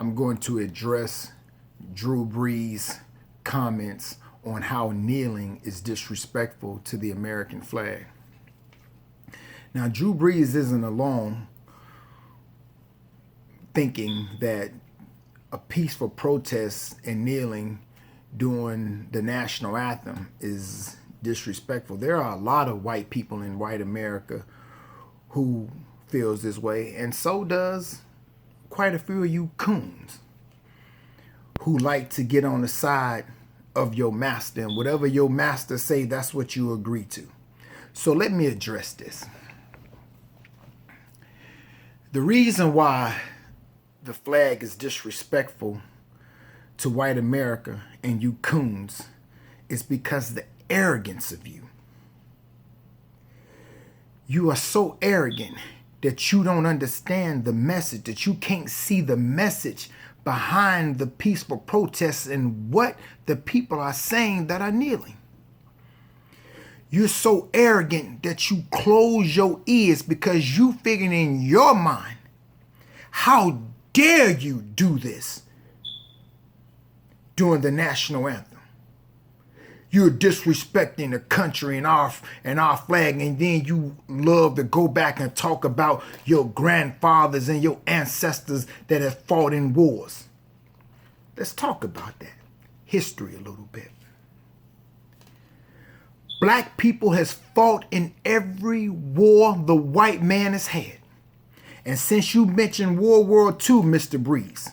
I'm going to address Drew Brees' comments on how kneeling is disrespectful to the American flag. Now, Drew Brees isn't alone thinking that a peaceful protest and kneeling during the national anthem is disrespectful. There are a lot of white people in white America who feels this way, and so does quite a few of you coons who like to get on the side of your master, and whatever your master say, that's what you agree to. So let me address this. The reason why the flag is disrespectful to white America and you coons is because of the arrogance of you. You are so arrogant that you don't understand the message, that you can't see the message behind the peaceful protests and what the people are saying that are kneeling. You're so arrogant that you close your ears because you figure in your mind, how dare you do this during the national anthem? You're disrespecting the country and our flag, and then you love to go back and talk about your grandfathers and your ancestors that have fought in wars. Let's talk about that history a little bit. Black people has fought in every war the white man has had. And since you mentioned World War II, Mr. Brees,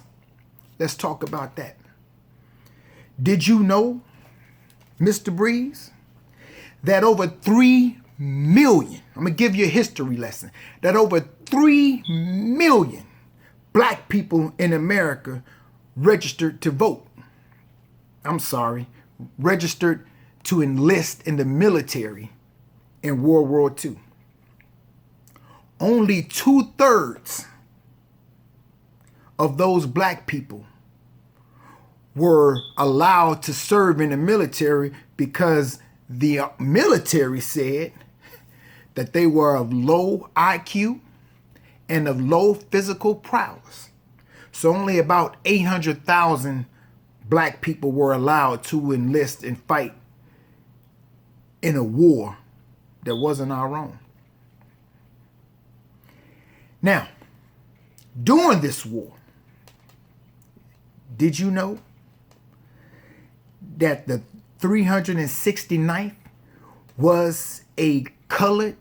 let's talk about that. Did you know, Mr. Brees, that over 3 million, I'm going to give you a history lesson, that over 3 million black people in America registered to vote. I'm sorry, registered to enlist in the military in World War II. Only 2/3 of those black people were allowed to serve in the military because the military said that they were of low IQ and of low physical prowess. So only about 800,000 black people were allowed to enlist and fight in a war that wasn't our own. Now, during this war, did you know that the 369th was a colored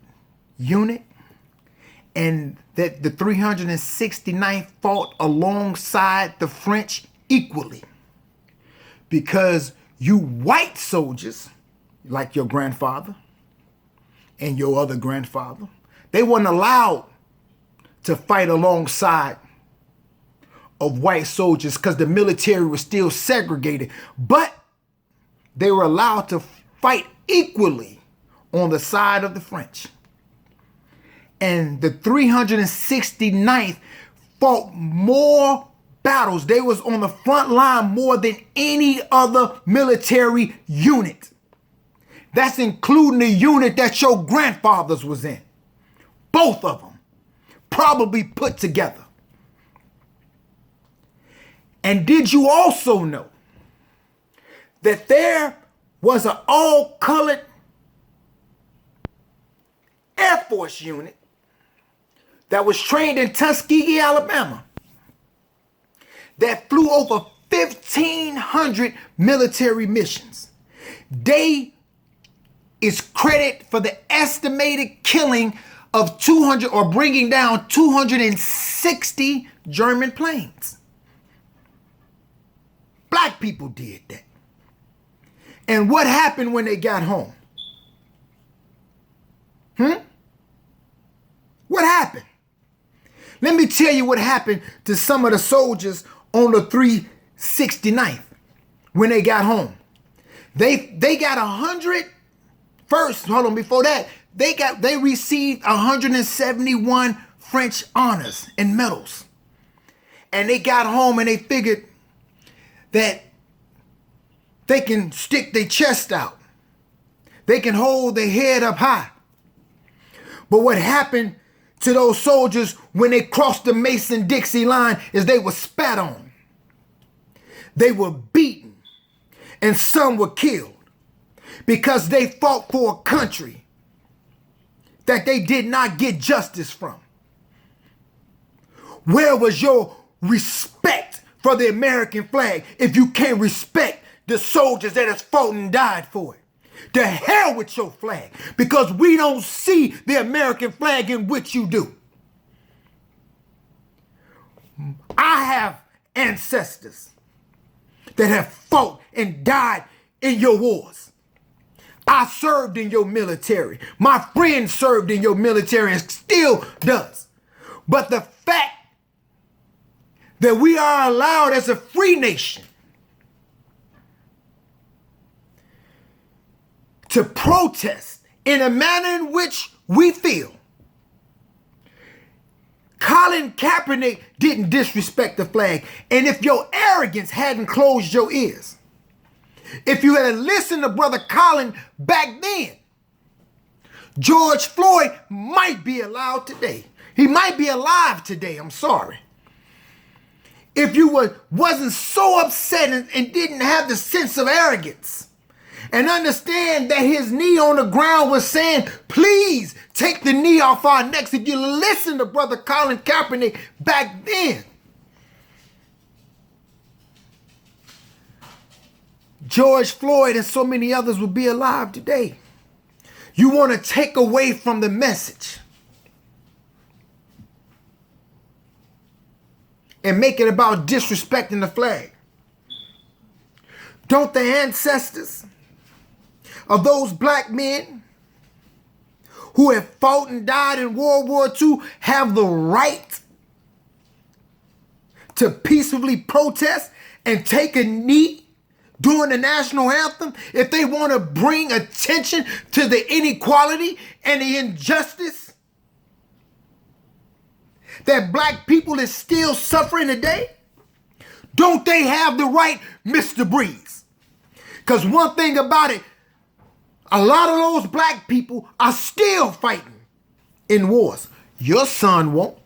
unit, and that the 369th fought alongside the French equally? Because you white soldiers, like your grandfather and your other grandfather, they weren't allowed to fight alongside of white soldiers because the military was still segregated, but they were allowed to fight equally on the side of the French. And the 369th fought more battles. They was on the front line more than any other military unit. That's including the unit that your grandfathers was in. Both of them probably put together. And did you also know that there was an all-colored Air Force unit that was trained in Tuskegee, Alabama, that flew over 1,500 military missions? They is credit for the estimated killing of 200 or bringing down 260 German planes. Black people did that. And what happened when they got home? What happened? Let me tell you what happened to some of the soldiers on the 369th when they got home. They got 100 first. Hold on, before that, they received 171 French honors and medals. And they got home and they figured that they can stick their chest out. They can hold their head up high. But what happened to those soldiers when they crossed the Mason-Dixie line is they were spat on. They were beaten and some were killed because they fought for a country that they did not get justice from. Where was your respect for the American flag if you can't respect the soldiers that has fought and died for it? To hell with your flag, because we don't see the American flag in which you do. I have ancestors that have fought and died in your wars. I served in your military. My friend served in your military and still does. But the fact that we are allowed as a free nation to protest in a manner in which we feel, Colin Kaepernick didn't disrespect the flag. And if your arrogance hadn't closed your ears, if you had listened to Brother Colin back then, George Floyd might be allowed today. He might be alive today, I'm sorry. If you wasn't so upset and didn't have the sense of arrogance and understand that his knee on the ground was saying, please take the knee off our necks. If you listen to Brother Colin Kaepernick back then, George Floyd and so many others would be alive today. You want to take away from the message and make it about disrespecting the flag. Don't the ancestors of those black men who have fought and died in World War II have the right to peacefully protest and take a knee during the national anthem if they want to bring attention to the inequality and the injustice that black people is still suffering today? Don't they have the right, Mr. Brees? Because one thing about it, a lot of those black people are still fighting in wars. Your son won't.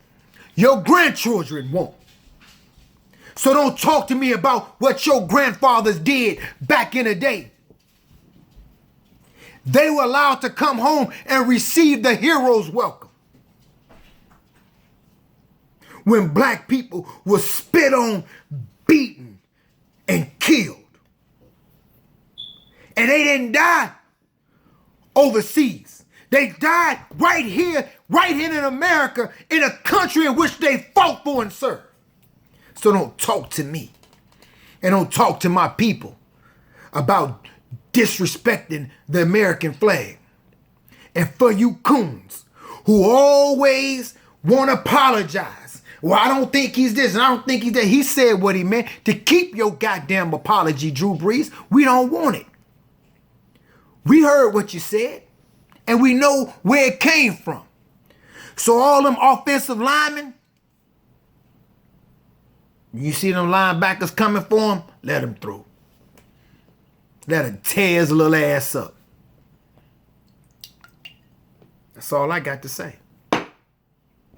Your grandchildren won't. So don't talk to me about what your grandfathers did back in the day. They were allowed to come home and receive the hero's welcome. When black people were spit on, beaten, and killed. And they didn't die overseas. They died right here in America, in a country in which they fought for and served. So don't talk to me and don't talk to my people about disrespecting the American flag. And for you coons who always want to apologize, well, I don't think he's this and I don't think he's that. He said what he meant. To keep your goddamn apology, Drew Brees, we don't want it. We heard what you said and we know where it came from. So all them offensive linemen, you see them linebackers coming for him, let him through. Let him tear his little ass up. That's all I got to say.